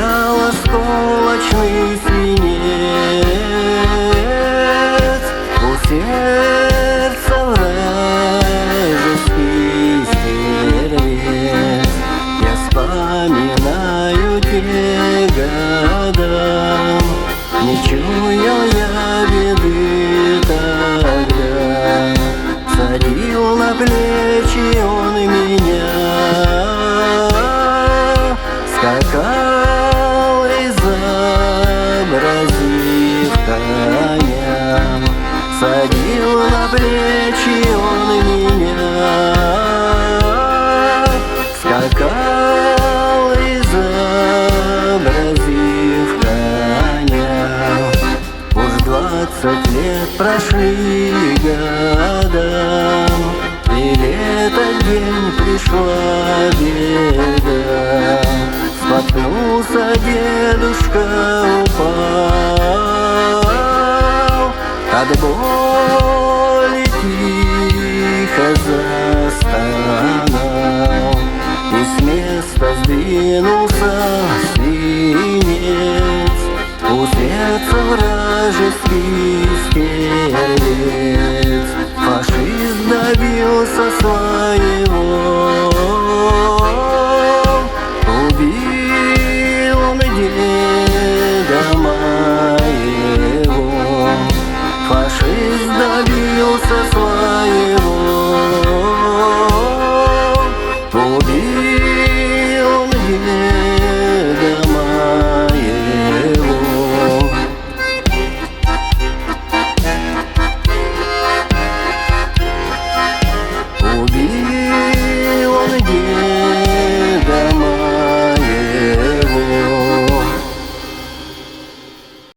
Стоял осколочный свинец у сердца вражеский стервец. Я вспоминаю те года, не чуял я беды тогда. Садил на плечи он меня, скакал, изобразив коня. Садил на плечи он меня, скакал, изобразив коня. Уж 20 лет прошли года, и этот день пришла беда. Споткнулся дедушка, упал, от боли тихо застонал, и с места сдвинулся свинец у сердца вражеский стервец. Фашист добился своей